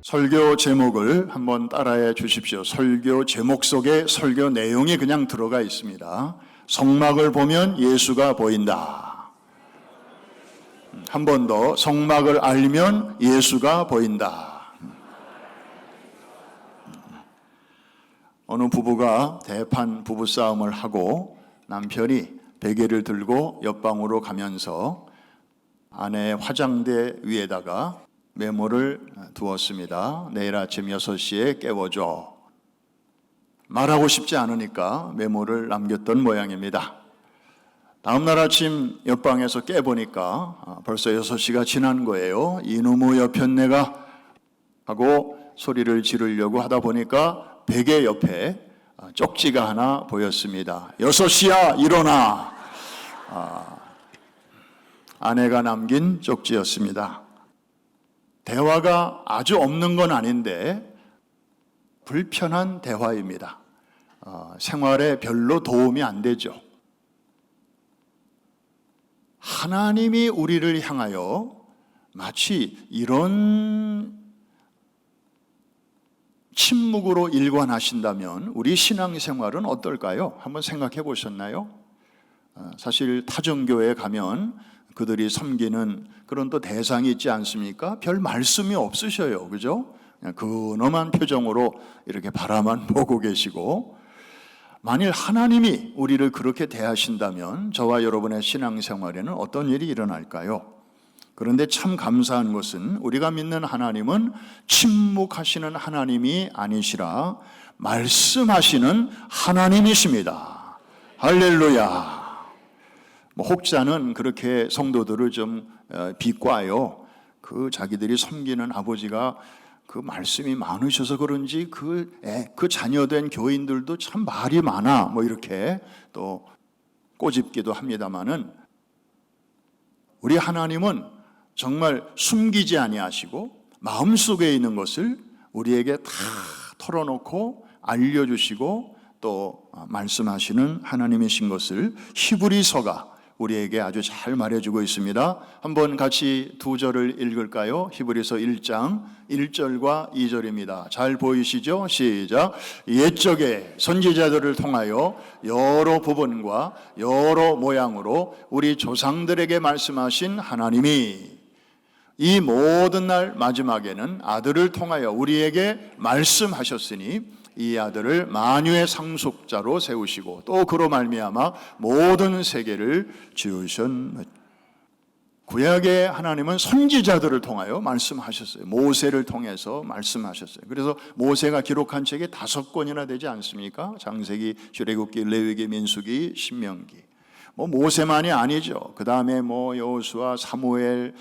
설교 제목을 한번 따라해 주십시오. 설교 제목 속에 설교 내용이 그냥 들어가 있습니다. 성막을 보면 예수가 보인다. 한 번 더, 성막을 알면 예수가 보인다. 어느 부부가 대판 부부싸움을 하고 남편이 베개를 들고 옆방으로 가면서 아내의 화장대 위에다가 메모를 두었습니다. 내일 아침 6시에 깨워줘. 말하고 싶지 않으니까 메모를 남겼던 모양입니다. 다음날 아침 옆방에서 깨보니까 벌써 6시가 지난 거예요. 이놈의 여편네가 하고 소리를 지르려고 하다 보니까 베개 옆에 쪽지가 하나 보였습니다. 6시야 일어나. 아내가 남긴 쪽지였습니다. 대화가 아주 없는 건 아닌데 불편한 대화입니다. 생활에 별로 도움이 안 되죠. 하나님이 우리를 향하여 마치 이런 침묵으로 일관하신다면 우리 신앙생활은 어떨까요? 한번 생각해 보셨나요? 사실 타정교회에 가면 그들이 섬기는 그런 또 대상이 있지 않습니까? 별 말씀이 없으셔요. 그죠? 그냥 근엄한 표정으로 이렇게 바라만 보고 계시고, 만일 하나님이 우리를 그렇게 대하신다면 저와 여러분의 신앙생활에는 어떤 일이 일어날까요? 그런데 참 감사한 것은 우리가 믿는 하나님은 침묵하시는 하나님이 아니시라 말씀하시는 하나님이십니다. 할렐루야. 혹자는 그렇게 성도들을 좀 비꼬아요. 그 자기들이 섬기는 아버지가 그 말씀이 많으셔서 그런지 그 자녀된 교인들도 참 말이 많아. 뭐 이렇게 또 꼬집기도 합니다마는 우리 하나님은 정말 숨기지 아니하시고 마음속에 있는 것을 우리에게 다 털어놓고 알려주시고 또 말씀하시는 하나님이신 것을 히브리서가 우리에게 아주 잘 말해주고 있습니다. 한번 같이 두 절을 읽을까요? 히브리서 1장 1절과 2절입니다. 잘 보이시죠? 시작. 옛적에 선지자들을 통하여 여러 부분과 여러 모양으로 우리 조상들에게 말씀하신 하나님이 이 모든 날 마지막에는 아들을 통하여 우리에게 말씀하셨으니 이 아들을 만유의 상속자로 세우시고 또 그로 말미암아 모든 세계를 지으셨. 구약의 하나님은 선지자들을 통하여 말씀하셨어요. 모세를 통해서 말씀하셨어요. 그래서 모세가 기록한 책이 5권이나 되지 않습니까? 창세기, 출애굽기, 레위기, 민수기, 신명기. 모세만이 아니죠. 그 다음에 여호수아, 사무엘,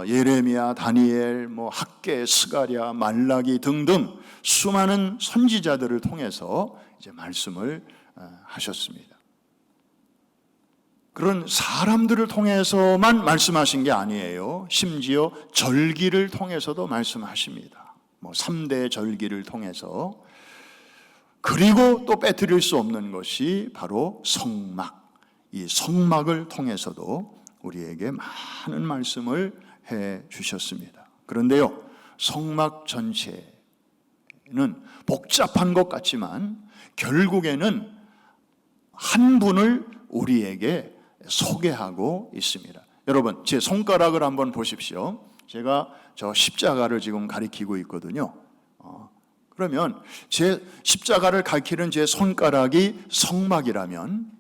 예레미야, 다니엘, 학개, 스가랴, 말라기 등등 수많은 선지자들을 통해서 이제 말씀을 하셨습니다. 그런 사람들을 통해서만 말씀하신 게 아니에요. 심지어 절기를 통해서도 말씀하십니다. 3대 절기를 통해서. 그리고 또 빼뜨릴 수 없는 것이 바로 성막. 이 성막을 통해서도 우리에게 많은 말씀을 해 주셨습니다. 그런데요, 성막 전체는 복잡한 것 같지만 결국에는 한 분을 우리에게 소개하고 있습니다. 여러분, 제 손가락을 한번 보십시오. 제가 저 십자가를 지금 가리키고 있거든요. 그러면 제 십자가를 가리키는 제 손가락이 성막이라면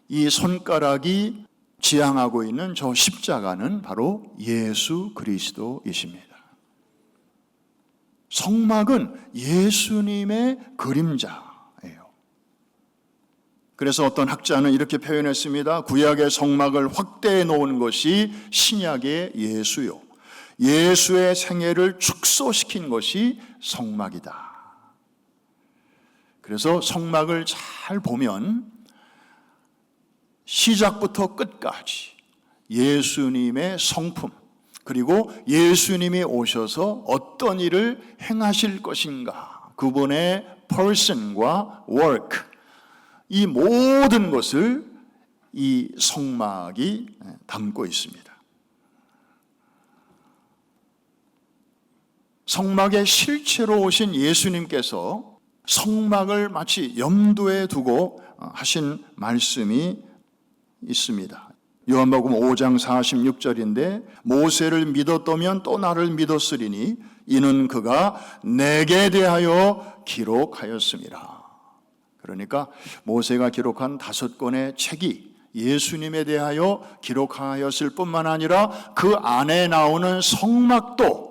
이 손가락이 지향하고 있는 저 십자가는 바로 예수 그리스도이십니다. 성막은 예수님의 그림자예요. 그래서 어떤 학자는 이렇게 표현했습니다. 구약의 성막을 확대해 놓은 것이 신약의 예수요, 예수의 생애를 축소시킨 것이 성막이다. 그래서 성막을 잘 보면 시작부터 끝까지 예수님의 성품, 그리고 예수님이 오셔서 어떤 일을 행하실 것인가, 그분의 person과 work, 이 모든 것을 이 성막이 담고 있습니다. 성막의 실체로 오신 예수님께서 성막을 마치 염두에 두고 하신 말씀이 있습니다. 요한복음 5장 46절인데 모세를 믿었다면 또 나를 믿었으리니 이는 그가 내게 대하여 기록하였습니다. 그러니까 모세가 기록한 5권의 책이 예수님에 대하여 기록하였을 뿐만 아니라 그 안에 나오는 성막도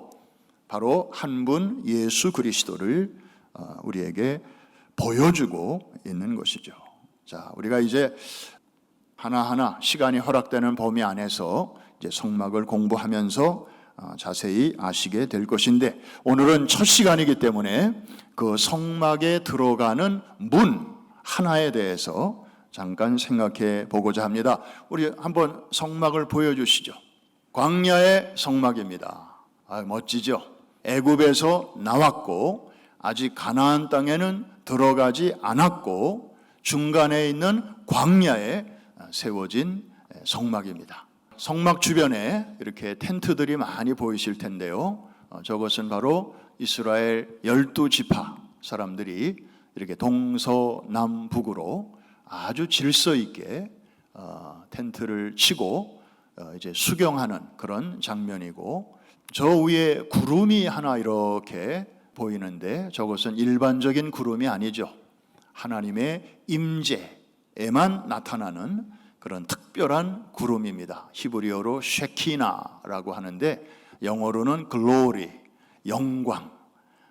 바로 한 분 예수 그리스도를 우리에게 보여주고 있는 것이죠. 자, 우리가 이제 하나하나 시간이 허락되는 범위 안에서 이제 성막을 공부하면서 자세히 아시게 될 것인데, 오늘은 첫 시간이기 때문에 그 성막에 들어가는 문 하나에 대해서 잠깐 생각해 보고자 합니다. 우리 한번 성막을 보여주시죠. 광야의 성막입니다. 멋지죠? 애굽에서 나왔고 아직 가나안 땅에는 들어가지 않았고 중간에 있는 광야에 세워진 성막입니다. 성막 주변에 이렇게 텐트들이 많이 보이실 텐데요. 저것은 바로 이스라엘 12지파 사람들이 이렇게 동서남북으로 아주 질서 있게 텐트를 치고 이제 수경하는 그런 장면이고, 저 위에 구름이 하나 이렇게 보이는데 저것은 일반적인 구름이 아니죠. 하나님의 임재에만 나타나는 그런 특별한 구름입니다. 히브리어로 쉐키나라고 하는데 영어로는 글로리, 영광.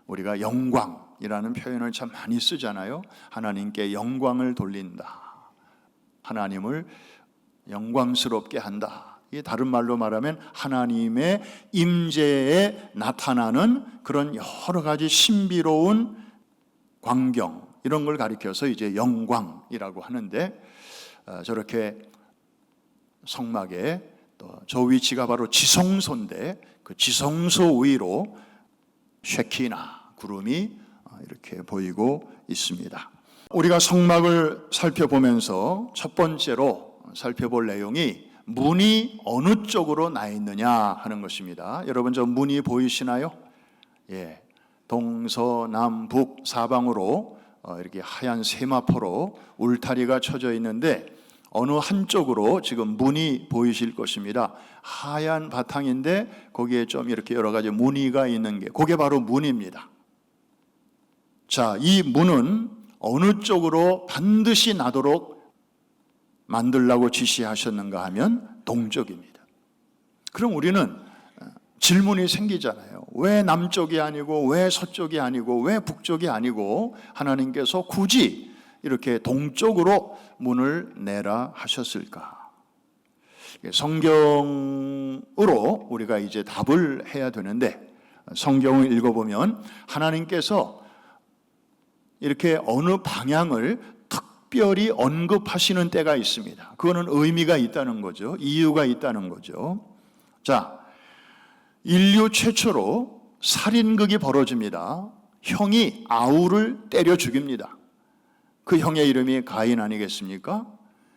우리가 영광이라는 표현을 참 많이 쓰잖아요. 하나님께 영광을 돌린다, 하나님을 영광스럽게 한다. 이 다른 말로 말하면 하나님의 임재에 나타나는 그런 여러 가지 신비로운 광경, 이런 걸 가리켜서 이제 영광이라고 하는데, 저렇게 성막에 또 저 위치가 바로 지성소인데 그 지성소 위로 쉐키나 구름이 이렇게 보이고 있습니다. 우리가 성막을 살펴보면서 첫 번째로 살펴볼 내용이 문이 어느 쪽으로 나 있느냐 하는 것입니다. 여러분, 저 문이 보이시나요? 예, 동서남북 사방으로 이렇게 하얀 세마포로 울타리가 쳐져 있는데 어느 한쪽으로 지금 문이 보이실 것입니다. 하얀 바탕인데 거기에 좀 이렇게 여러 가지 무늬가 있는 게, 그게 바로 문입니다. 자, 이 문은 어느 쪽으로 반드시 나도록 만들라고 지시하셨는가 하면 동쪽입니다. 그럼 우리는 질문이 생기잖아요. 왜 남쪽이 아니고 왜 서쪽이 아니고 왜 북쪽이 아니고 하나님께서 굳이 이렇게 동쪽으로 문을 내라 하셨을까? 성경으로 우리가 이제 답을 해야 되는데, 성경을 읽어보면 하나님께서 이렇게 어느 방향을 특별히 언급하시는 때가 있습니다. 그거는 의미가 있다는 거죠. 이유가 있다는 거죠. 자, 인류 최초로 살인극이 벌어집니다. 형이 아우를 때려 죽입니다. 그 형의 이름이 가인 아니겠습니까?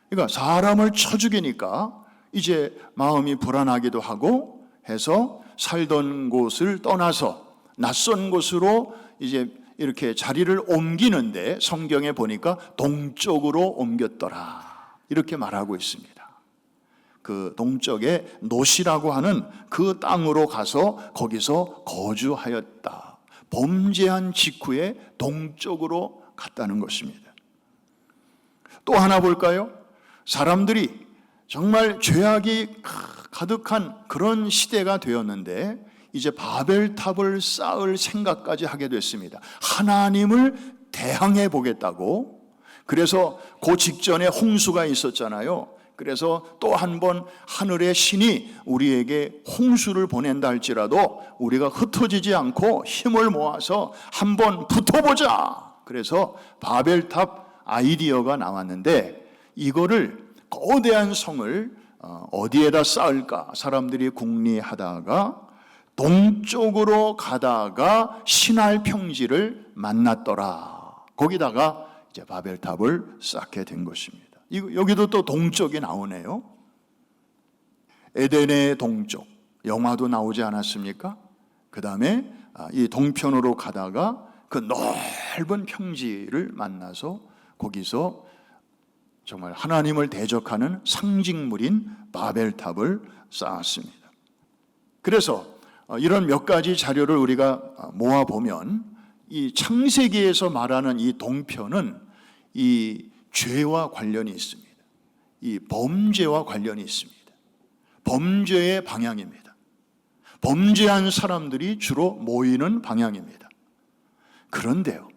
그러니까 사람을 쳐 죽이니까 이제 마음이 불안하기도 하고 해서 살던 곳을 떠나서 낯선 곳으로 이제 이렇게 자리를 옮기는데 성경에 보니까 동쪽으로 옮겼더라 이렇게 말하고 있습니다. 그 동쪽에 노시라고 하는 그 땅으로 가서 거기서 거주하였다. 범죄한 직후에 동쪽으로 갔다는 것입니다. 또 하나 볼까요? 사람들이 정말 죄악이 가득한 그런 시대가 되었는데 이제 바벨탑을 쌓을 생각까지 하게 됐습니다. 하나님을 대항해 보겠다고. 그래서 그 직전에 홍수가 있었잖아요. 그래서 또 한 번 하늘의 신이 우리에게 홍수를 보낸다 할지라도 우리가 흩어지지 않고 힘을 모아서 한번 붙어보자. 그래서 바벨탑 아이디어가 나왔는데, 이거를 거대한 성을 어디에다 쌓을까 사람들이 궁리하다가 동쪽으로 가다가 신할 평지를 만났더라. 거기다가 이제 바벨탑을 쌓게 된 것입니다. 여기도 또 동쪽이 나오네요. 에덴의 동쪽, 영화도 나오지 않았습니까? 그 다음에 이 동편으로 가다가 그 넓은 평지를 만나서 거기서 정말 하나님을 대적하는 상징물인 바벨탑을 쌓았습니다. 그래서 이런 몇 가지 자료를 우리가 모아보면 이 창세기에서 말하는 이 동편은 이 죄와 관련이 있습니다. 이 범죄와 관련이 있습니다. 범죄의 방향입니다. 범죄한 사람들이 주로 모이는 방향입니다. 그런데요,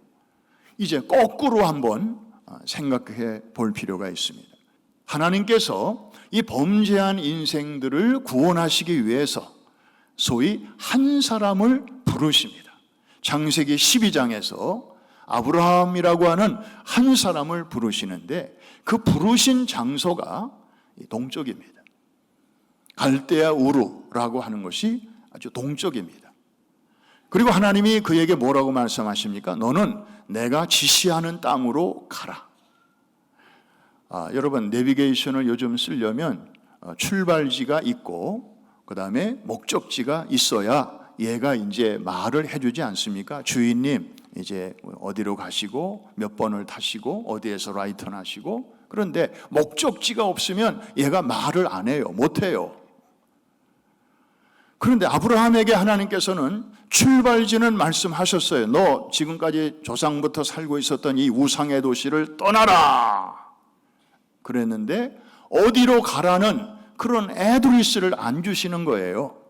이제 거꾸로 한번 생각해 볼 필요가 있습니다. 하나님께서 이 범죄한 인생들을 구원하시기 위해서 소위 한 사람을 부르십니다. 창세기 12장에서 아브라함이라고 하는 한 사람을 부르시는데 그 부르신 장소가 동쪽입니다. 갈대아 우르라고 하는 것이 아주 동쪽입니다. 그리고 하나님이 그에게 뭐라고 말씀하십니까? 너는 내가 지시하는 땅으로 가라. 여러분, 내비게이션을 요즘 쓰려면 출발지가 있고 그 다음에 목적지가 있어야 얘가 이제 말을 해주지 않습니까? 주인님, 이제 어디로 가시고 몇 번을 타시고 어디에서 라이턴 하시고. 그런데 목적지가 없으면 얘가 말을 안 해요. 못 해요. 그런데 아브라함에게 하나님께서는 출발지는 말씀하셨어요. 너 지금까지 조상부터 살고 있었던 이 우상의 도시를 떠나라. 그랬는데 어디로 가라는 그런 애드리스를 안 주시는 거예요.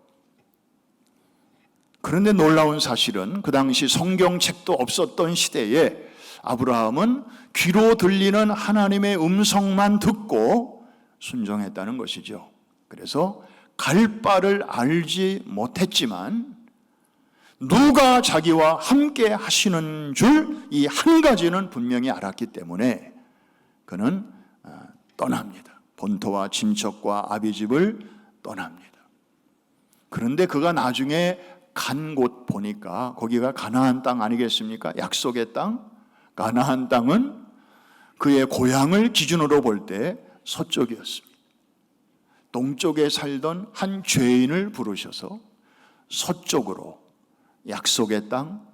그런데 놀라운 사실은 그 당시 성경책도 없었던 시대에 아브라함은 귀로 들리는 하나님의 음성만 듣고 순종했다는 것이죠. 그래서 갈 바를 알지 못했지만 누가 자기와 함께 하시는 줄 이 한 가지는 분명히 알았기 때문에 그는 떠납니다. 본토와 친척과 아비집을 떠납니다. 그런데 그가 나중에 간 곳 보니까 거기가 가나안 땅 아니겠습니까? 약속의 땅. 가나안 땅은 그의 고향을 기준으로 볼 때 서쪽이었습니다. 동쪽에 살던 한 죄인을 부르셔서 서쪽으로 약속의 땅,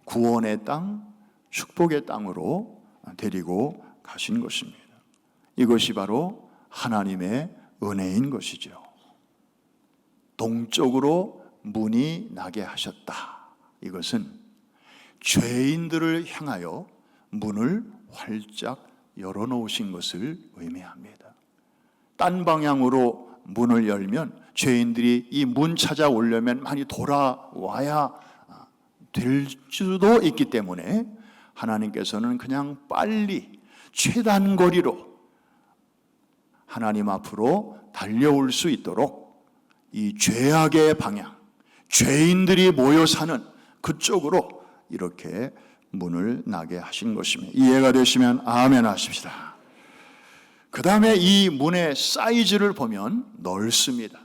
구원의 땅, 축복의 땅으로 데리고 가신 것입니다. 이것이 바로 하나님의 은혜인 것이죠. 동쪽으로 문이 나게 하셨다. 이것은 죄인들을 향하여 문을 활짝 열어놓으신 것을 의미합니다. 딴 방향으로 문을 열면 죄인들이 이 문 찾아오려면 많이 돌아와야 될 수도 있기 때문에 하나님께서는 그냥 빨리 최단 거리로 하나님 앞으로 달려올 수 있도록 이 죄악의 방향, 죄인들이 모여 사는 그쪽으로 이렇게 문을 나게 하신 것입니다. 이해가 되시면 아멘 하십시다. 그 다음에 이 문의 사이즈를 보면 넓습니다.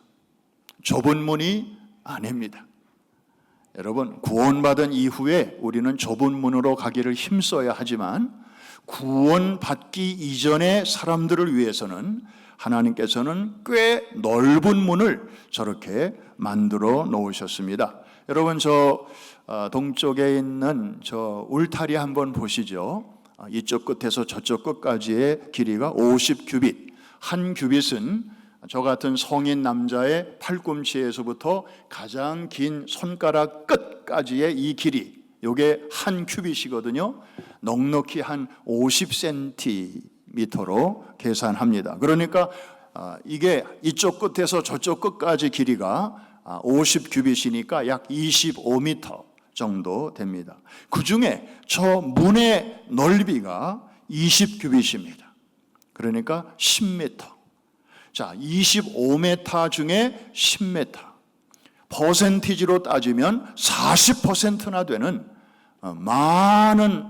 좁은 문이 아닙니다. 여러분, 구원받은 이후에 우리는 좁은 문으로 가기를 힘써야 하지만 구원받기 이전의 사람들을 위해서는 하나님께서는 꽤 넓은 문을 저렇게 만들어 놓으셨습니다. 여러분, 저 동쪽에 있는 저 울타리 한번 보시죠. 이쪽 끝에서 저쪽 끝까지의 길이가 50규빗. 한 규빗은 저 같은 성인 남자의 팔꿈치에서부터 가장 긴 손가락 끝까지의 이 길이, 이게 한 규빗이거든요. 넉넉히 한 50cm로 계산합니다. 그러니까 이게 이쪽 끝에서 저쪽 끝까지 길이가 50규빗이니까 약 25m 정도 됩니다. 그 중에 저 문의 넓이가 20규빗입니다. 그러니까 10m. 자, 25m 중에 10m. 퍼센티지로 따지면 40%나 되는 많은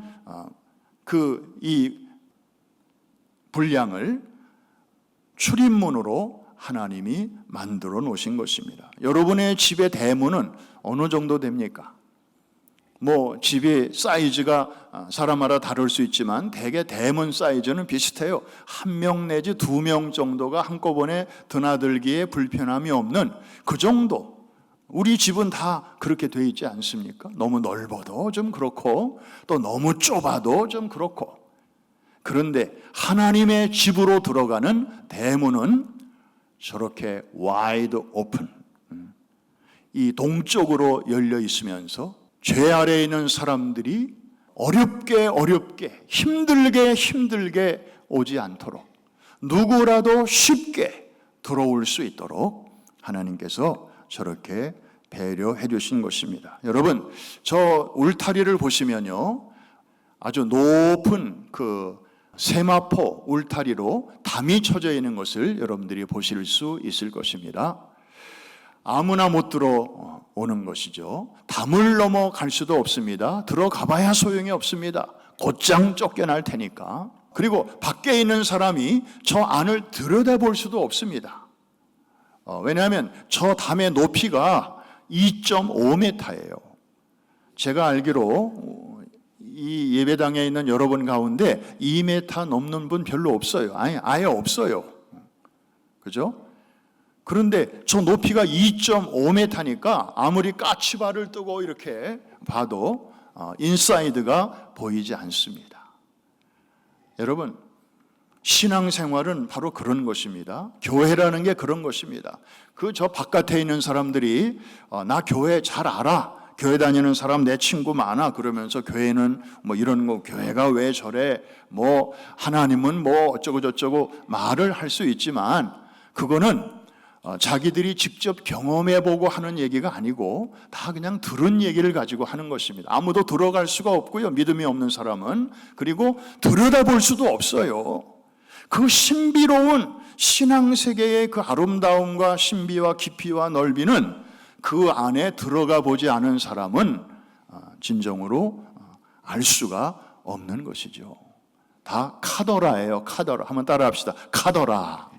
이 분량을 출입문으로 하나님이 만들어 놓으신 것입니다. 여러분의 집의 대문은 어느 정도 됩니까? 뭐 집의 사이즈가 사람마다 다를 수 있지만 대개 대문 사이즈는 비슷해요. 1명 내지 2명 정도가 한꺼번에 드나들기에 불편함이 없는 그 정도 우리 집은 다 그렇게 돼 있지 않습니까? 너무 넓어도 좀 그렇고 또 너무 좁아도 좀 그렇고. 그런데 하나님의 집으로 들어가는 대문은 저렇게 와이드 오픈, 이 동쪽으로 열려 있으면서 죄 아래에 있는 사람들이 어렵게 힘들게 오지 않도록, 누구라도 쉽게 들어올 수 있도록 하나님께서 저렇게 배려해 주신 것입니다. 여러분, 저 울타리를 보시면요, 아주 높은 그 세마포 울타리로 담이 쳐져 있는 것을 여러분들이 보실 수 있을 것입니다. 아무나 못 들어오는 것이죠. 담을 넘어갈 수도 없습니다. 들어가봐야 소용이 없습니다. 곧장 쫓겨날 테니까. 그리고 밖에 있는 사람이 저 안을 들여다볼 수도 없습니다. 왜냐하면 저 담의 높이가 2.5m예요. 제가 알기로 이 예배당에 있는 여러분 가운데 2m 넘는 분 별로 없어요. 아예 없어요. 그죠? 그런데 저 높이가 2.5m니까 아무리 까치발을 뜨고 이렇게 봐도 인사이드가 보이지 않습니다. 여러분, 신앙생활은 바로 그런 것입니다. 교회라는 게 그런 것입니다. 저 바깥에 있는 사람들이 나 교회 잘 알아, 교회 다니는 사람 내 친구 많아, 그러면서 교회는 뭐 이런 거, 교회가 왜 저래, 뭐 하나님은 뭐 어쩌고 저쩌고 말을 할 수 있지만, 그거는 자기들이 직접 경험해보고 하는 얘기가 아니고 다 그냥 들은 얘기를 가지고 하는 것입니다. 아무도 들어갈 수가 없고요, 믿음이 없는 사람은. 그리고 들여다볼 수도 없어요. 그 신비로운 신앙세계의 그 아름다움과 신비와 깊이와 넓이는 그 안에 들어가 보지 않은 사람은 진정으로 알 수가 없는 것이죠. 다 카더라예요. 카더라. 한번 따라합시다. 카더라.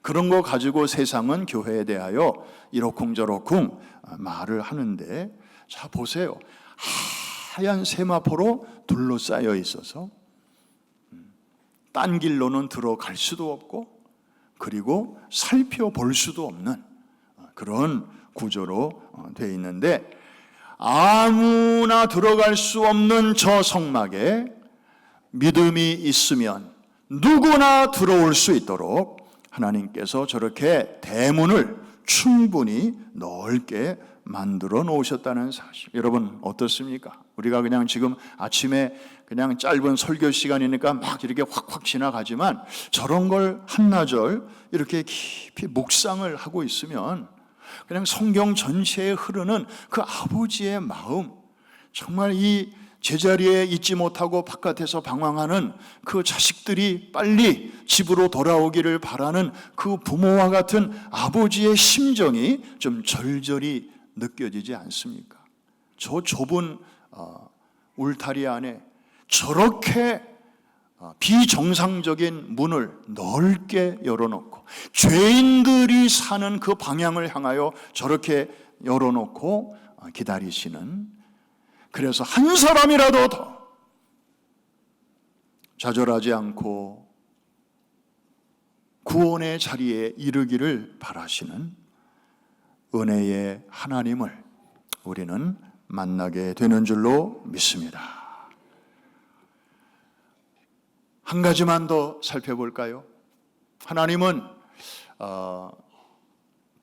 그런 거 가지고 세상은 교회에 대하여 이러쿵저러쿵 말을 하는데, 자 보세요. 하얀 세마포로 둘러싸여 있어서 딴 길로는 들어갈 수도 없고, 그리고 살펴볼 수도 없는 그런 구조로 되어 있는데, 아무나 들어갈 수 없는 저 성막에 믿음이 있으면 누구나 들어올 수 있도록 하나님께서 저렇게 대문을 충분히 넓게 만들어 놓으셨다는 사실. 여러분 어떻습니까? 우리가 그냥 지금 아침에 그냥 짧은 설교 시간이니까 막 이렇게 확확 지나가지만, 저런 걸 한나절 이렇게 깊이 묵상을 하고 있으면 그냥 성경 전체에 흐르는 그 아버지의 마음, 정말 이 제자리에 있지 못하고 바깥에서 방황하는 그 자식들이 빨리 집으로 돌아오기를 바라는 그 부모와 같은 아버지의 심정이 좀 절절히 느껴지지 않습니까? 저 좁은 울타리 안에 저렇게 비정상적인 문을 넓게 열어놓고, 죄인들이 사는 그 방향을 향하여 저렇게 열어놓고 기다리시는, 그래서 한 사람이라도 더 좌절하지 않고 구원의 자리에 이르기를 바라시는 은혜의 하나님을 우리는 만나게 되는 줄로 믿습니다. 한 가지만 더 살펴볼까요? 하나님은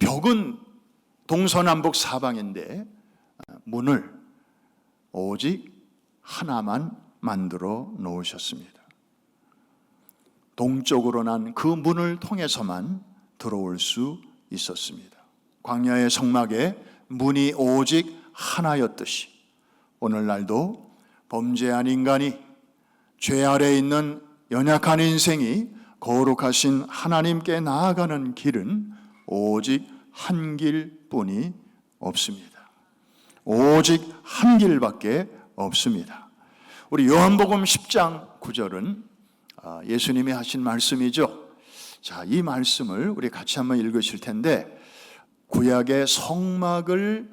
벽은 동서남북 사방인데 문을 오직 하나만 만들어 놓으셨습니다. 동쪽으로 난 그 문을 통해서만 들어올 수 있었습니다. 광야의 성막에 문이 오직 하나였듯이 오늘날도 범죄한 인간이, 죄 아래에 있는 연약한 인생이 거룩하신 하나님께 나아가는 길은 오직 한 길뿐이 없습니다. 오직 한 길밖에 없습니다. 우리 요한복음 10장 9절은 예수님이 하신 말씀이죠. 자, 이 말씀을 우리 같이 한번 읽으실 텐데, 구약의 성막을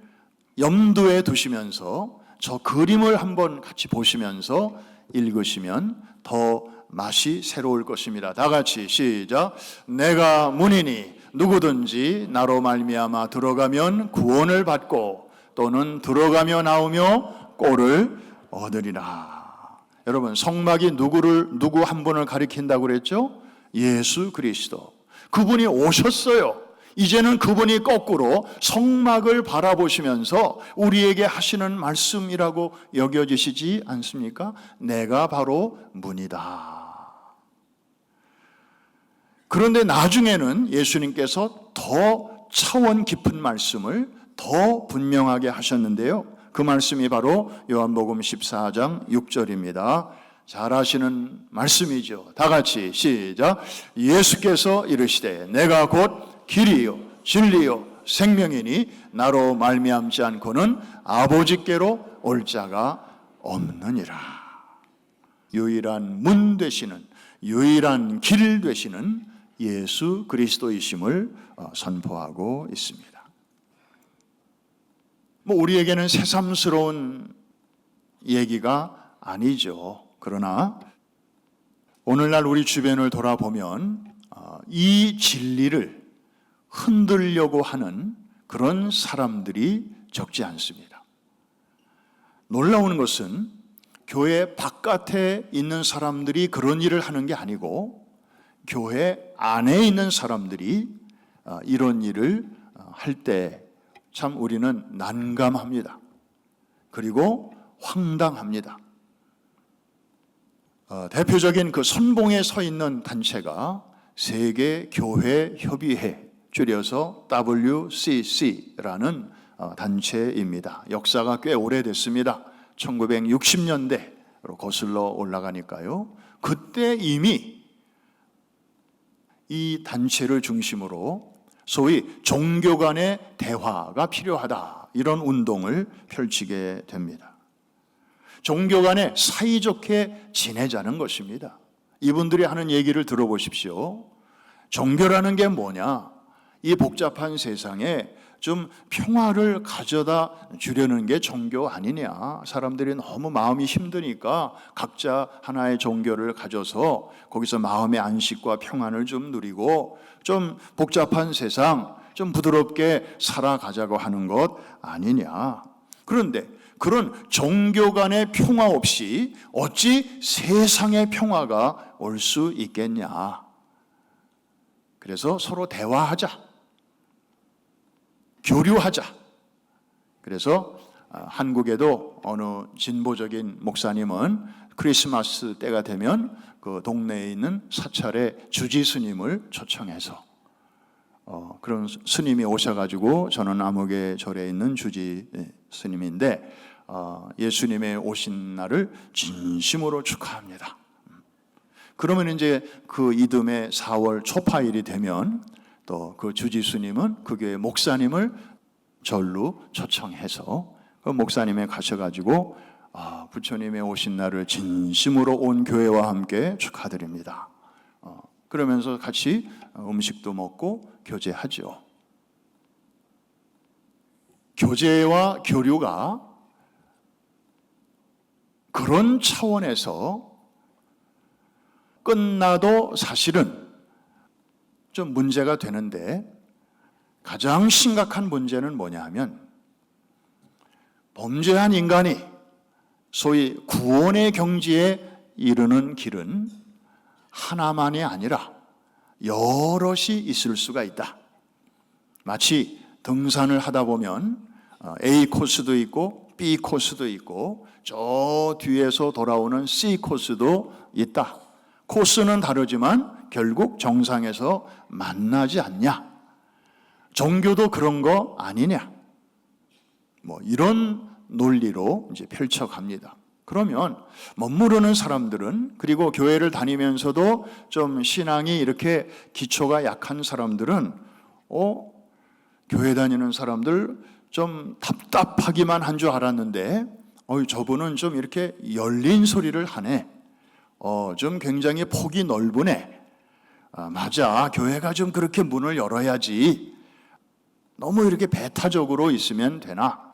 염두에 두시면서 저 그림을 한번 같이 보시면서 읽으시면 더 맛이 새로울 것입니다. 다 같이 시작. 내가 문이니 누구든지 나로 말미암아 들어가면 구원을 받고 또는 들어가며 나오며 꼴을 얻으리라. 여러분, 성막이 누구 한 분을 가리킨다고 그랬죠? 예수 그리스도. 그분이 오셨어요. 이제는 그분이 거꾸로 성막을 바라보시면서 우리에게 하시는 말씀이라고 여겨지시지 않습니까? 내가 바로 문이다. 그런데 나중에는 예수님께서 더 차원 깊은 말씀을 더 분명하게 하셨는데요. 그 말씀이 바로 요한복음 14장 6절입니다. 잘 아시는 말씀이죠. 다 같이 시작. 예수께서 이르시되 내가 곧 길이요 진리요 생명이니 나로 말미암지 않고는 아버지께로 올 자가 없느니라. 유일한 문 되시는, 유일한 길 되시는 예수 그리스도이심을 선포하고 있습니다. 우리에게는 새삼스러운 얘기가 아니죠. 그러나 오늘날 우리 주변을 돌아보면 이 진리를 흔들려고 하는 그런 사람들이 적지 않습니다. 놀라운 것은 교회 바깥에 있는 사람들이 그런 일을 하는 게 아니고 교회 안에 있는 사람들이 이런 일을 할 때 참 우리는 난감합니다. 그리고 황당합니다. 대표적인 그 선봉에 서 있는 단체가 세계교회협의회, 줄여서 WCC라는 단체입니다. 역사가 꽤 오래됐습니다. 1960년대로 거슬러 올라가니까요. 그때 이미 이 단체를 중심으로 소위 종교 간의 대화가 필요하다, 이런 운동을 펼치게 됩니다. 종교 간에 사이좋게 지내자는 것입니다. 이분들이 하는 얘기를 들어보십시오. 종교라는 게 뭐냐? 이 복잡한 세상에 좀 평화를 가져다 주려는 게 종교 아니냐? 사람들이 너무 마음이 힘드니까 각자 하나의 종교를 가져서 거기서 마음의 안식과 평안을 좀 누리고 좀 복잡한 세상 좀 부드럽게 살아가자고 하는 것 아니냐? 그런데 그런 종교 간의 평화 없이 어찌 세상의 평화가 올 수 있겠냐? 그래서 서로 대화하자, 교류하자. 그래서 한국에도 어느 진보적인 목사님은 크리스마스 때가 되면 그 동네에 있는 사찰에 주지 스님을 초청해서 그런 스님이 오셔가지고, 저는 암흑의 절에 있는 주지 스님인데 예수님의 오신 날을 진심으로 축하합니다. 그러면 이제 그 이듬해 4월 초파일이 되면 또 그 주지 스님은 그 교회 목사님을 절로 초청해서 그 목사님에 가셔가지고 부처님의 오신 날을 진심으로 온 교회와 함께 축하드립니다. 그러면서 같이 음식도 먹고 교제하죠. 교제와 교류가 그런 차원에서 끝나도 사실은 좀 문제가 되는데, 가장 심각한 문제는 뭐냐 하면 범죄한 인간이 소위 구원의 경지에 이르는 길은 하나만이 아니라 여럿이 있을 수가 있다. 마치 등산을 하다 보면 A 코스도 있고 B 코스도 있고 저 뒤에서 돌아오는 C 코스도 있다. 코스는 다르지만 결국 정상에서 만나지 않냐? 종교도 그런 거 아니냐? 이런 논리로 이제 펼쳐갑니다. 그러면 멋모르는 사람들은, 그리고 교회를 다니면서도 좀 신앙이 이렇게 기초가 약한 사람들은 교회 다니는 사람들 좀 답답하기만 한 줄 알았는데 저분은 좀 이렇게 열린 소리를 하네. 좀 굉장히 폭이 넓으네. 맞아, 교회가 좀 그렇게 문을 열어야지. 너무 이렇게 배타적으로 있으면 되나?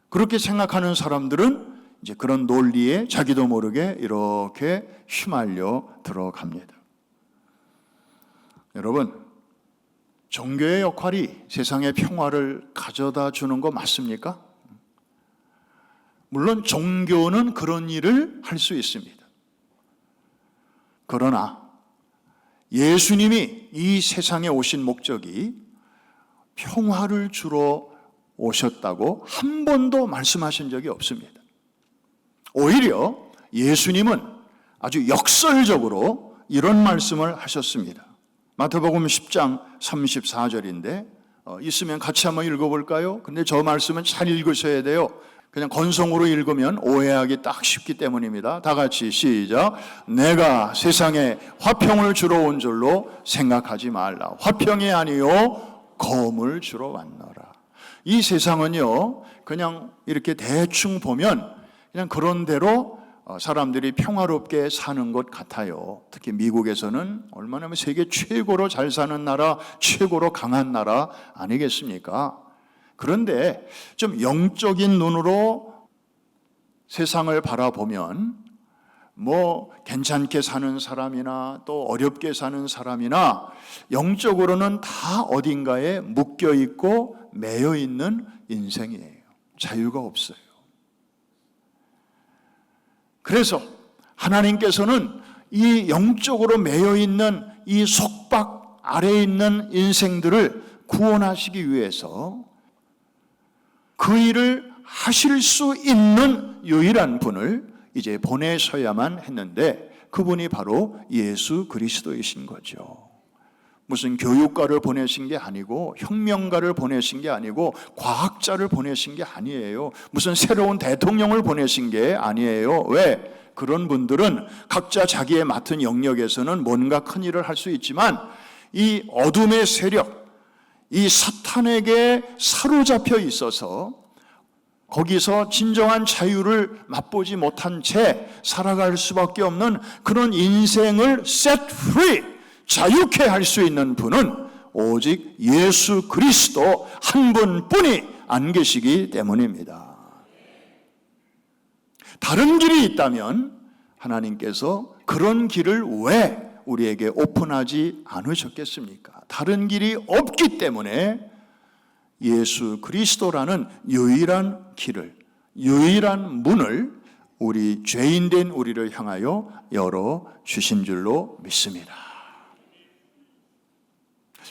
그렇게 생각하는 사람들은 이제 그런 논리에 자기도 모르게 이렇게 휘말려 들어갑니다. 여러분, 종교의 역할이 세상에 평화를 가져다 주는 거 맞습니까? 물론 종교는 그런 일을 할 수 있습니다. 그러나 예수님이 이 세상에 오신 목적이 평화를 주러 오셨다고 한 번도 말씀하신 적이 없습니다. 오히려 예수님은 아주 역설적으로 이런 말씀을 하셨습니다. 마태복음 10장 34절인데 있으면 같이 한번 읽어볼까요? 근데 저 말씀은 잘 읽으셔야 돼요. 그냥 건성으로 읽으면 오해하기 딱 쉽기 때문입니다. 다 같이 시작. 내가 세상에 화평을 주러 온 줄로 생각하지 말라. 화평이 아니요 검을 주러 왔노라. 이 세상은요 그냥 이렇게 대충 보면 그냥 그런 대로 사람들이 평화롭게 사는 것 같아요. 특히 미국에서는 얼마나 세계 최고로 잘 사는 나라, 최고로 강한 나라 아니겠습니까? 그런데 좀 영적인 눈으로 세상을 바라보면 뭐 괜찮게 사는 사람이나 또 어렵게 사는 사람이나 영적으로는 다 어딘가에 묶여 있고 매여 있는 인생이에요. 자유가 없어요. 그래서 하나님께서는 이 영적으로 매여 있는 이 속박 아래에 있는 인생들을 구원하시기 위해서 그 일을 하실 수 있는 유일한 분을 이제 보내셔야만 했는데 그분이 바로 예수 그리스도이신 거죠. 무슨 교육가를 보내신 게 아니고 혁명가를 보내신 게 아니고 과학자를 보내신 게 아니에요. 무슨 새로운 대통령을 보내신 게 아니에요. 왜? 그런 분들은 각자 자기의 맡은 영역에서는 뭔가 큰 일을 할 수 있지만 이 어둠의 세력, 이 사탄에게 사로잡혀 있어서 거기서 진정한 자유를 맛보지 못한 채 살아갈 수밖에 없는 그런 인생을 set free, 자유케 할 수 있는 분은 오직 예수 그리스도 한 분뿐이 안 계시기 때문입니다. 다른 길이 있다면 하나님께서 그런 길을 왜 우리에게 오픈하지 않으셨겠습니까? 다른 길이 없기 때문에 예수 그리스도라는 유일한 길을, 유일한 문을 우리 죄인된 우리를 향하여 열어 주신 줄로 믿습니다.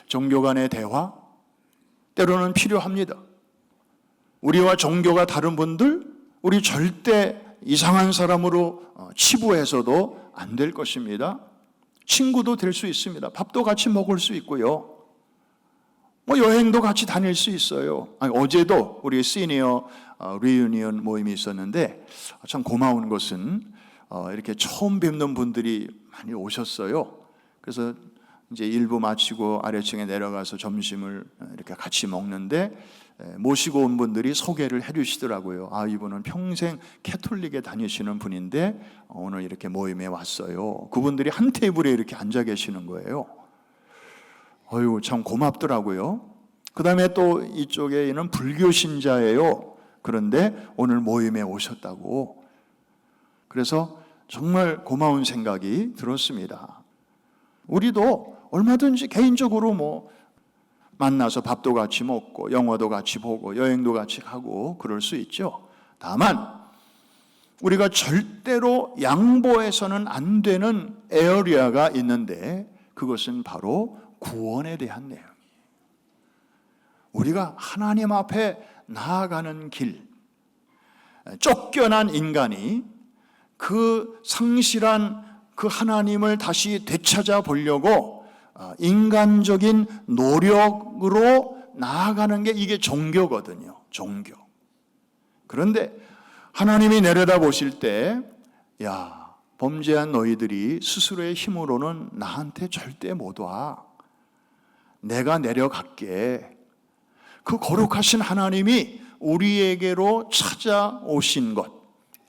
종교 간의 대화 때로는 필요합니다. 우리와 종교가 다른 분들 우리 절대 이상한 사람으로 치부해서도 안 될 것입니다. 친구도 될 수 있습니다. 밥도 같이 먹을 수 있고요. 뭐 여행도 같이 다닐 수 있어요. 어제도 우리 시니어 리유니언 모임이 있었는데 참 고마운 것은 이렇게 처음 뵙는 분들이 많이 오셨어요. 그래서 이제 일부 마치고 아래층에 내려가서 점심을 이렇게 같이 먹는데 모시고 온 분들이 소개를 해주시더라고요. 이분은 평생 캐톨릭에 다니시는 분인데 오늘 이렇게 모임에 왔어요. 그분들이 한 테이블에 이렇게 앉아 계시는 거예요. 참 고맙더라고요. 그 다음에 또 이쪽에 있는 불교 신자예요. 그런데 오늘 모임에 오셨다고. 그래서 정말 고마운 생각이 들었습니다. 우리도 얼마든지 개인적으로 뭐 만나서 밥도 같이 먹고 영화도 같이 보고 여행도 같이 가고 그럴 수 있죠. 다만 우리가 절대로 양보해서는 안 되는 에어리아가 있는데 그것은 바로 구원에 대한 내용이에요. 우리가 하나님 앞에 나아가는 길, 쫓겨난 인간이 그 상실한 그 하나님을 다시 되찾아 보려고 인간적인 노력으로 나아가는 게 이게 종교거든요. 종교. 그런데 하나님이 내려다 보실 때 범죄한 너희들이 스스로의 힘으로는 나한테 절대 못 와. 내가 내려갈게. 그 거룩하신 하나님이 우리에게로 찾아오신 것,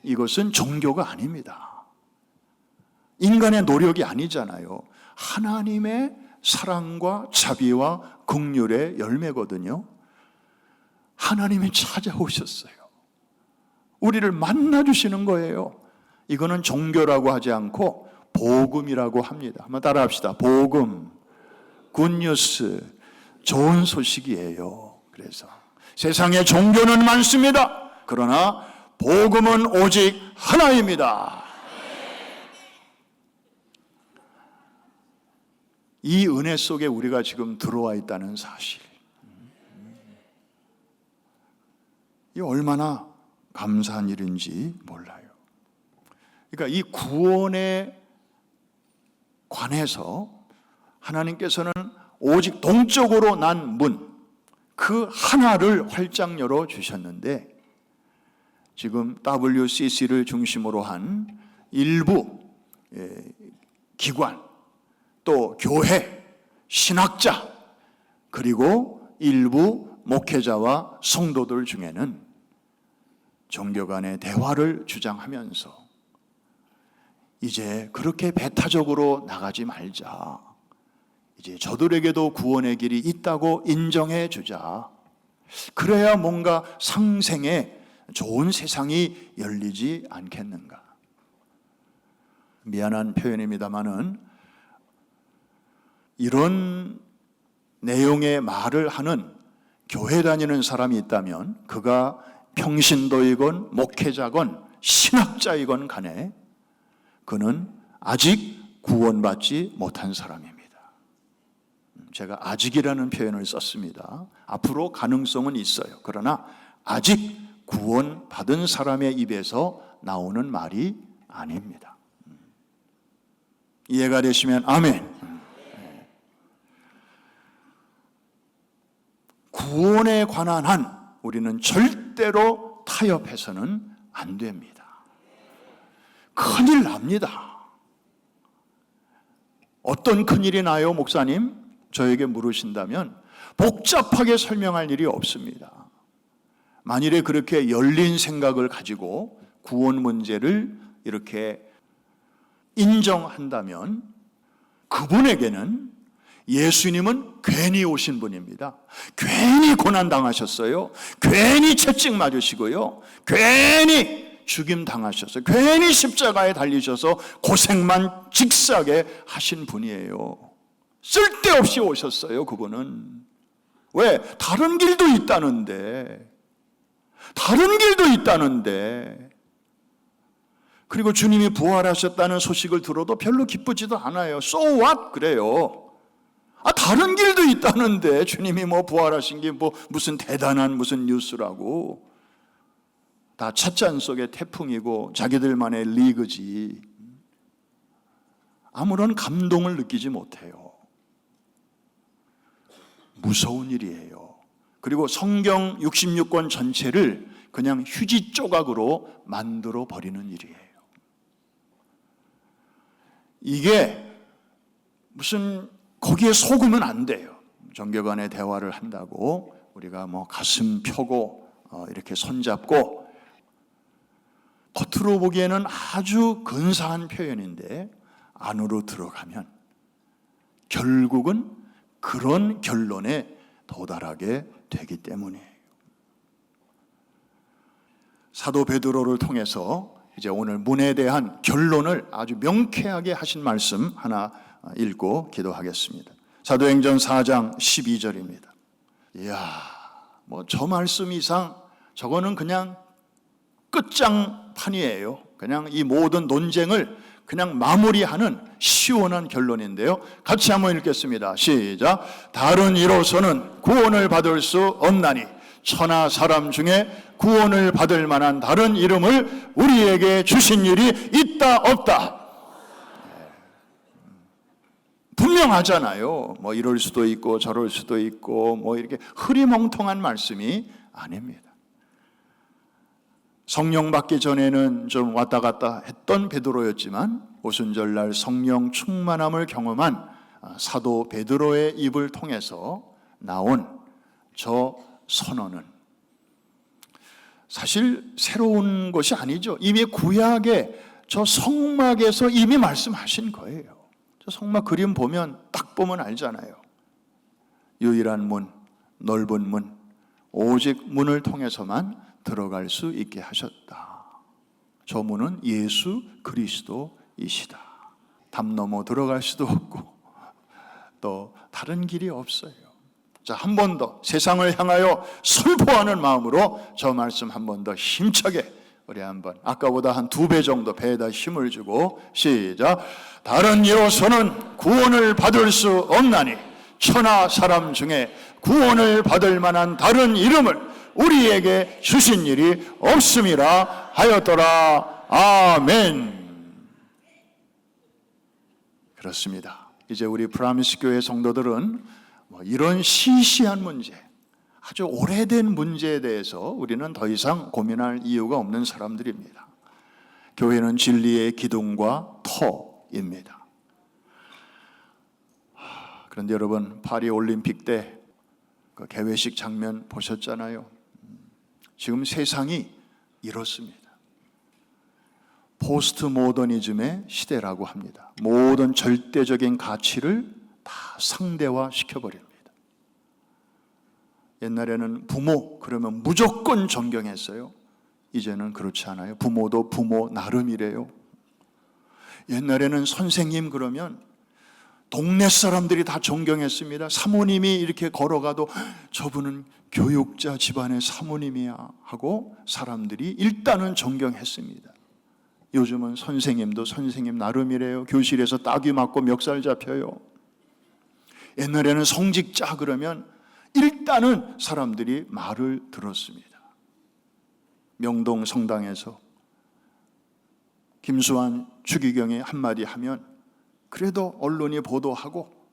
이것은 종교가 아닙니다. 인간의 노력이 아니잖아요. 하나님의 사랑과 자비와 긍휼의 열매거든요. 하나님이 찾아오셨어요. 우리를 만나주시는 거예요. 이거는 종교라고 하지 않고 복음이라고 합니다. 한번 따라합시다. 복음, 굿뉴스, 좋은 소식이에요. 그래서 세상에 종교는 많습니다. 그러나 복음은 오직 하나입니다. 이 은혜 속에 우리가 지금 들어와 있다는 사실, 이 얼마나 감사한 일인지 몰라요. 그러니까 이 구원에 관해서 하나님께서는 오직 동적으로 난 문, 그 하나를 활짝 열어 주셨는데, 지금 WCC를 중심으로 한 일부 기관, 또 교회, 신학자, 그리고 일부 목회자와 성도들 중에는 종교 간의 대화를 주장하면서 이제 그렇게 배타적으로 나가지 말자, 이제 저들에게도 구원의 길이 있다고 인정해 주자, 그래야 뭔가 상생에 좋은 세상이 열리지 않겠는가. 미안한 표현입니다마는 이런 내용의 말을 하는 교회 다니는 사람이 있다면 그가 평신도이건 목회자건 신학자이건 간에 그는 아직 구원받지 못한 사람입니다. 제가 아직이라는 표현을 썼습니다. 앞으로 가능성은 있어요. 그러나 아직 구원받은 사람의 입에서 나오는 말이 아닙니다. 이해가 되시면 아멘. 구원에 관한 한 우리는 절대로 타협해서는 안 됩니다. 큰일 납니다. 어떤 큰일이 나요, 목사님? 저에게 물으신다면 복잡하게 설명할 일이 없습니다. 만일에 그렇게 열린 생각을 가지고 구원 문제를 이렇게 인정한다면 그분에게는 예수님은 괜히 오신 분입니다. 괜히 고난 당하셨어요. 괜히 채찍 맞으시고요. 괜히 죽임 당하셨어요. 괜히 십자가에 달리셔서 고생만 직사하게 하신 분이에요. 쓸데없이 오셨어요, 그분은. 왜? 다른 길도 있다는데. 다른 길도 있다는데. 그리고 주님이 부활하셨다는 소식을 들어도 별로 기쁘지도 않아요. So what? 그래요. 다른 길도 있다는데 주님이 부활하신 게 무슨 대단한 무슨 뉴스라고. 다 찻잔 속의 태풍이고 자기들만의 리그지. 아무런 감동을 느끼지 못해요. 무서운 일이에요. 그리고 성경 66권 전체를 그냥 휴지 조각으로 만들어 버리는 일이에요. 이게 무슨 거기에 속으면 안 돼요. 종교 간의 대화를 한다고 우리가 가슴 펴고 이렇게 손잡고, 겉으로 보기에는 아주 근사한 표현인데 안으로 들어가면 결국은 그런 결론에 도달하게 되기 때문이에요. 사도 베드로를 통해서 이제 오늘 문에 대한 결론을 아주 명쾌하게 하신 말씀 하나 읽고 기도하겠습니다. 사도행전 4장 12절입니다. 이야, 저 말씀 이상 저거는 그냥 끝장판이에요. 그냥 이 모든 논쟁을 그냥 마무리하는 시원한 결론인데요. 같이 한번 읽겠습니다. 시작. 다른 이로서는 구원을 받을 수 없나니 천하 사람 중에 구원을 받을 만한 다른 이름을 우리에게 주신 일이 있다 없다. 분명하잖아요. 이럴 수도 있고 저럴 수도 있고 이렇게 흐리멍텅한 말씀이 아닙니다. 성령 받기 전에는 좀 왔다 갔다 했던 베드로였지만 오순절날 성령 충만함을 경험한 사도 베드로의 입을 통해서 나온 저 선언은 사실 새로운 것이 아니죠. 이미 구약의 저 성막에서 이미 말씀하신 거예요. 저 성막 그림 보면 딱 보면 알잖아요. 유일한 문, 넓은 문, 오직 문을 통해서만 들어갈 수 있게 하셨다. 저 문은 예수 그리스도이시다. 담 넘어 들어갈 수도 없고 또 다른 길이 없어요. 자, 한 번 더 세상을 향하여 선포하는 마음으로 저 말씀 한 번 더 힘차게 우리 한번 아까보다 한 2배 정도 배에다 힘을 주고 시작. 다른 이로서는 구원을 받을 수 없나니 천하 사람 중에 구원을 받을 만한 다른 이름을 우리에게 주신 일이 없음이라 하였더라. 아멘. 그렇습니다. 이제 우리 프라미스 교회 성도들은 이런 시시한 문제, 아주 오래된 문제에 대해서 우리는 더 이상 고민할 이유가 없는 사람들입니다. 교회는 진리의 기둥과 터입니다. 그런데 여러분, 파리 올림픽 때 그 개회식 장면 보셨잖아요. 지금 세상이 이렇습니다. 포스트 모더니즘의 시대라고 합니다. 모든 절대적인 가치를 다 상대화 시켜버립니다. 옛날에는 부모 그러면 무조건 존경했어요. 이제는 그렇지 않아요. 부모도 부모 나름이래요. 옛날에는 선생님 그러면 동네 사람들이 다 존경했습니다. 사모님이 이렇게 걸어가도 저분은 교육자 집안의 사모님이야 하고 사람들이 일단은 존경했습니다. 요즘은 선생님도 선생님 나름이래요. 교실에서 따귀 맞고 멱살 잡혀요. 옛날에는 성직자 그러면 일단은 사람들이 말을 들었습니다. 명동 성당에서 김수환 추기경이 한마디 하면 그래도 언론이 보도하고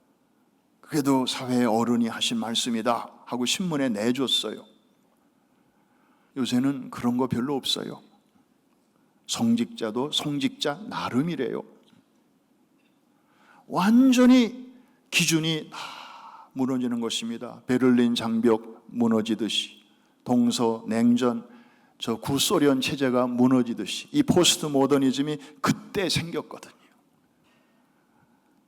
그래도 사회의 어른이 하신 말씀이다 하고 신문에 내줬어요. 요새는 그런 거 별로 없어요. 성직자도 성직자 나름이래요. 완전히 기준이 다 무너지는 것입니다. 베를린 장벽 무너지듯이, 동서냉전, 저 구소련 체제가 무너지듯이 이 포스트 모더니즘이 그때 생겼거든요.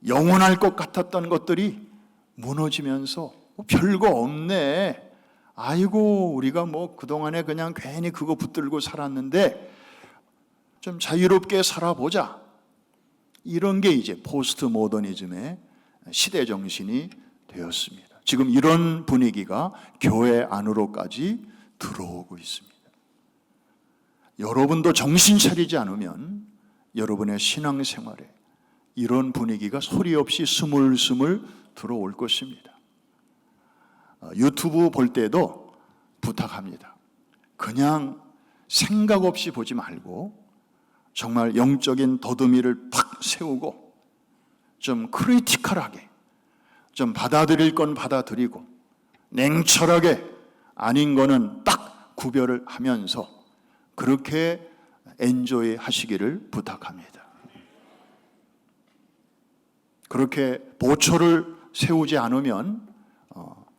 영원할 것 같았던 것들이 무너지면서 별거 없네. 아이고 우리가 그동안에 그냥 괜히 그거 붙들고 살았는데 좀 자유롭게 살아보자. 이런 게 이제 포스트 모더니즘의 시대 정신이 되었습니다. 지금 이런 분위기가 교회 안으로까지 들어오고 있습니다. 여러분도 정신 차리지 않으면 여러분의 신앙생활에 이런 분위기가 소리 없이 스물스물 들어올 것입니다. 유튜브 볼 때도 부탁합니다. 그냥 생각 없이 보지 말고 정말 영적인 더듬이를 팍 세우고 좀 크리티컬하게 좀 받아들일 건 받아들이고 냉철하게 아닌 거는 딱 구별을 하면서 그렇게 엔조이 하시기를 부탁합니다. 그렇게 보초를 세우지 않으면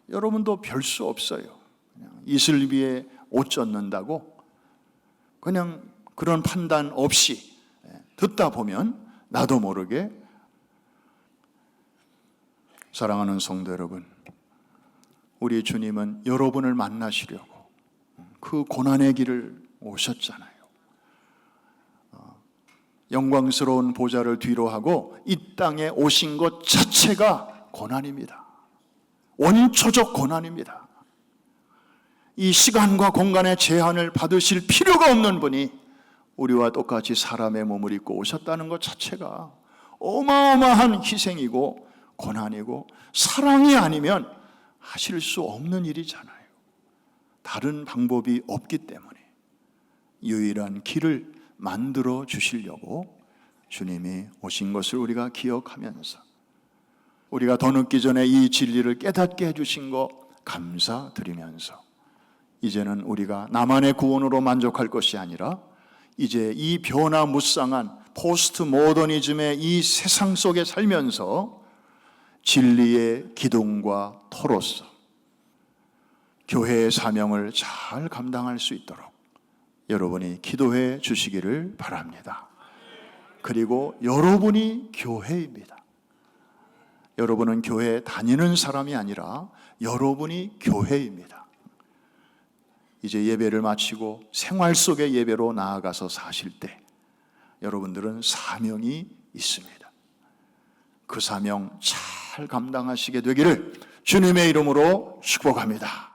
여러분도 별 수 없어요. 그냥 이슬비에 옷 젖는다고 그냥 그런 판단 없이 듣다 보면 나도 모르게. 사랑하는 성도 여러분, 우리 주님은 여러분을 만나시려고 그 고난의 길을 오셨잖아요. 영광스러운 보좌를 뒤로 하고 이 땅에 오신 것 자체가 고난입니다. 원초적 고난입니다. 이 시간과 공간의 제한을 받으실 필요가 없는 분이 우리와 똑같이 사람의 몸을 입고 오셨다는 것 자체가 어마어마한 희생이고 고난이고 사랑이 아니면 하실 수 없는 일이잖아요. 다른 방법이 없기 때문에 유일한 길을 만들어 주시려고 주님이 오신 것을 우리가 기억하면서 우리가 더 늦기 전에 이 진리를 깨닫게 해주신 거 감사드리면서 이제는 우리가 나만의 구원으로 만족할 것이 아니라 이제 이 변화무쌍한 포스트 모더니즘의 이 세상 속에 살면서 진리의 기둥과 터로서 교회의 사명을 잘 감당할 수 있도록 여러분이 기도해 주시기를 바랍니다. 그리고 여러분이 교회입니다. 여러분은 교회에 다니는 사람이 아니라 여러분이 교회입니다. 이제 예배를 마치고 생활 속의 예배로 나아가서 사실 때 여러분들은 사명이 있습니다. 그 사명 잘 감당하시게 되기를 주님의 이름으로 축복합니다.